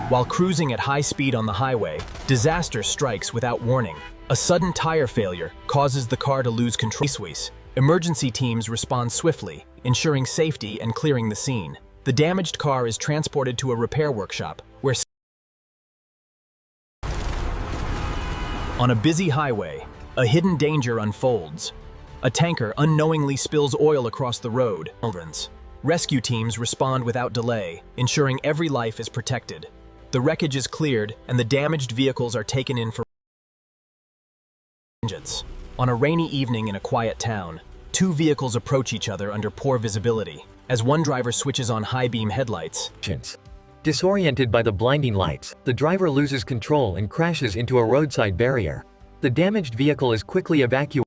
While cruising at high speed on the highway, disaster strikes without warning. A sudden tire failure causes the car to lose control. Emergency teams respond swiftly, ensuring safety and clearing the scene. The damaged car is transported to a repair workshop, where on a busy highway, a hidden danger unfolds. A tanker unknowingly spills oil across the road. Rescue teams respond without delay, ensuring every life is protected. The wreckage is cleared, and the damaged vehicles are taken in for vengeance. On a rainy evening in a quiet town, two vehicles approach each other under poor visibility, as one driver switches on high-beam headlights. Disoriented by the blinding lights, the driver loses control and crashes into a roadside barrier. The damaged vehicle is quickly evacuated.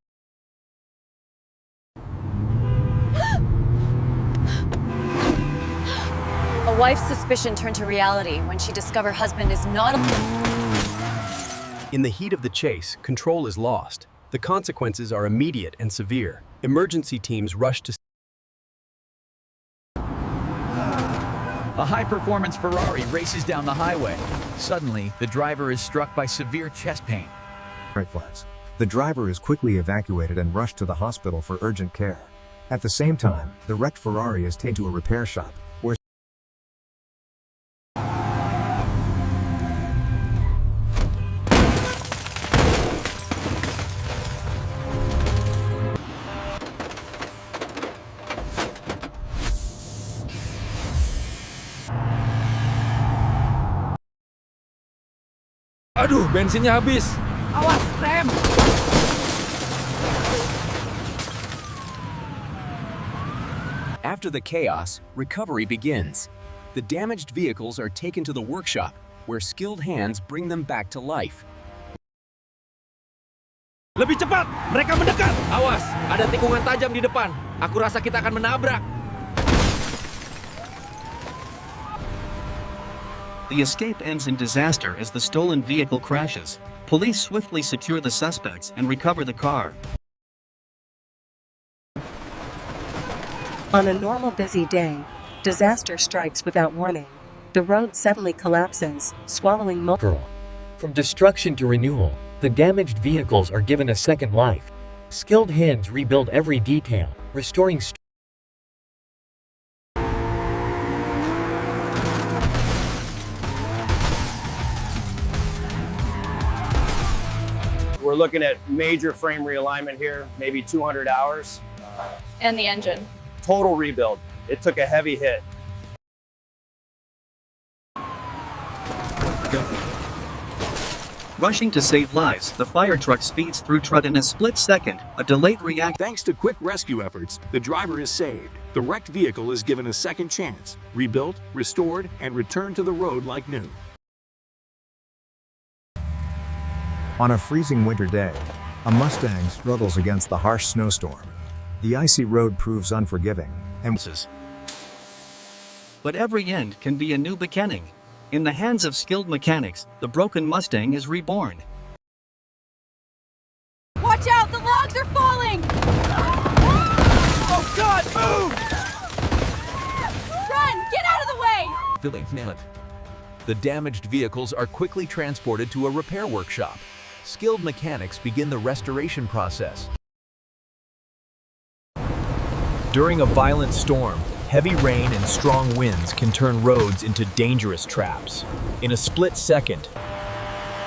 A wife's suspicion turned to reality when she discovered her husband is not In the heat of the chase, control is lost. The consequences are immediate and severe. Emergency teams rush to A high-performance Ferrari races down the highway. Suddenly, the driver is struck by severe chest pain. Red flags. The driver is quickly evacuated and rushed to the hospital for urgent care. At the same time, the wrecked Ferrari is taken to a repair shop, where Aduh, bensinnya habis. Awas, rem! After the chaos, recovery begins. The damaged vehicles are taken to the workshop, where skilled hands bring them back to life. Lebih cepat, mereka mendekat. Awas, ada tikungan tajam di depan. Aku rasa kita akan menabrak. The escape ends in disaster as the stolen vehicle crashes. Police swiftly secure the suspects and recover the car. On a normal busy day, disaster strikes without warning. The road suddenly collapses, swallowing multiple. From destruction to renewal, the damaged vehicles are given a second life. Skilled hands rebuild every detail, restoring We're looking at major frame realignment here, maybe 200 hours. and the engine. Total rebuild. It took a heavy hit. Rushing to save lives, the fire truck speeds through Trud in a split second. A delayed reaction. Thanks to quick rescue efforts, the driver is saved. The wrecked vehicle is given a second chance, rebuilt, restored, and returned to the road like new. on a freezing winter day, a Mustang struggles against the harsh snowstorm. The icy road proves unforgiving, and But every end can be a new beginning. In the hands of skilled mechanics, the broken Mustang is reborn. Watch out, the logs are falling! Oh God, move! Run, get out of the way! The damaged vehicles are quickly transported to a repair workshop. Skilled mechanics begin the restoration process. During a violent storm, heavy rain and strong winds can turn roads into dangerous traps. In a split second,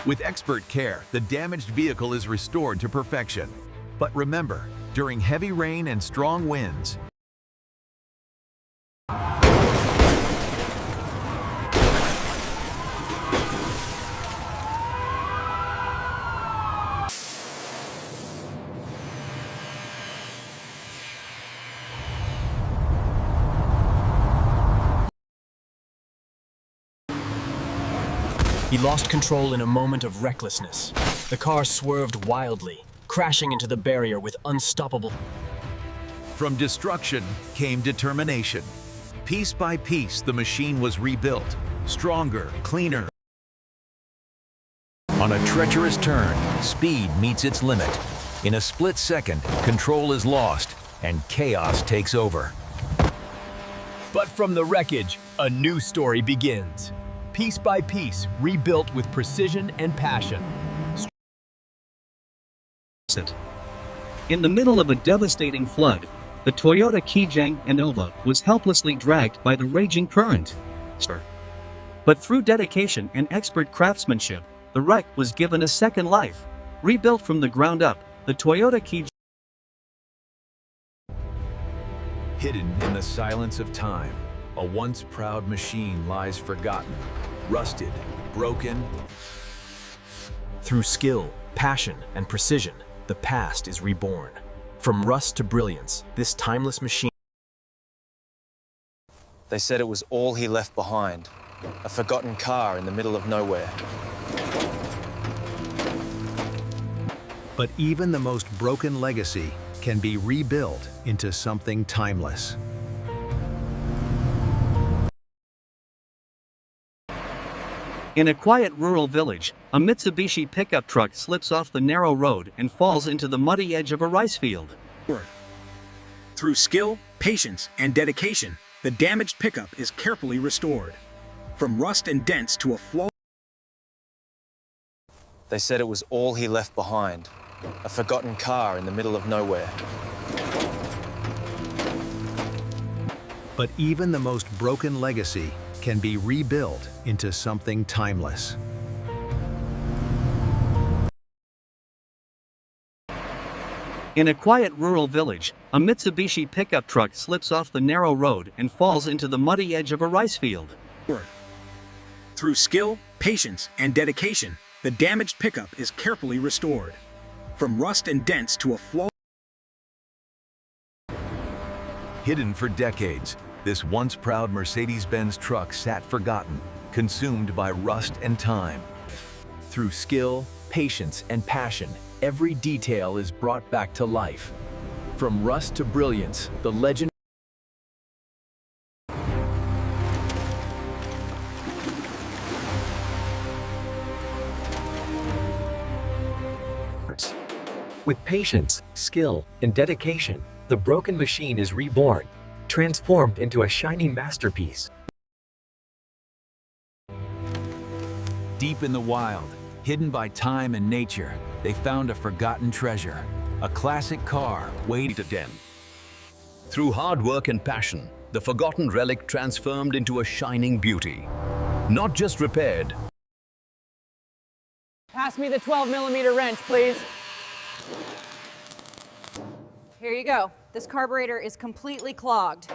with expert care, the damaged vehicle is restored to perfection. But remember, during heavy rain and strong winds, he lost control in a moment of recklessness. The car swerved wildly, crashing into the barrier with unstoppable. From destruction came determination. Piece by piece, the machine was rebuilt, stronger, cleaner. On a treacherous turn, speed meets its limit. In a split second, control is lost, and chaos takes over. But from the wreckage, a new story begins. piece by piece, rebuilt with precision and passion. In the middle of a devastating flood, the Toyota Kijang Innova was helplessly dragged by the raging current. But through dedication and expert craftsmanship, the wreck was given a second life. Rebuilt from the ground up, the Toyota Kijang. Hidden in the silence of time, a once proud machine lies forgotten, rusted, broken. Through skill, passion, and precision, the past is reborn. From rust to brilliance, this timeless machine. They said it was all he left behind, a forgotten car in the middle of nowhere. But even the most broken legacy can be rebuilt into something timeless. In a quiet rural village, a Mitsubishi pickup truck slips off the narrow road and falls into the muddy edge of a rice field. Through skill, patience, and dedication, the damaged pickup is carefully restored. From rust and dents to a flawed. They said it was all he left behind, a forgotten car in the middle of nowhere. But even the most broken legacy can be rebuilt into something timeless. In a quiet rural village, a Mitsubishi pickup truck slips off the narrow road and falls into the muddy edge of a rice field. Through skill, patience, and dedication, the damaged pickup is carefully restored. From rust and dents to a flawed. Hidden for decades, this once proud Mercedes-Benz truck sat forgotten, consumed by rust and time. Through skill, patience, and passion, every detail is brought back to life. From rust to brilliance, the legend. With patience, skill, and dedication, the broken machine is reborn, transformed into a shining masterpiece. Deep in the wild, hidden by time and nature, they found a forgotten treasure, a classic car waiting to them. Through hard work and passion, the forgotten relic transformed into a shining beauty. Not just repaired. Pass me the 12mm wrench, please. Here you go. This carburetor is completely clogged.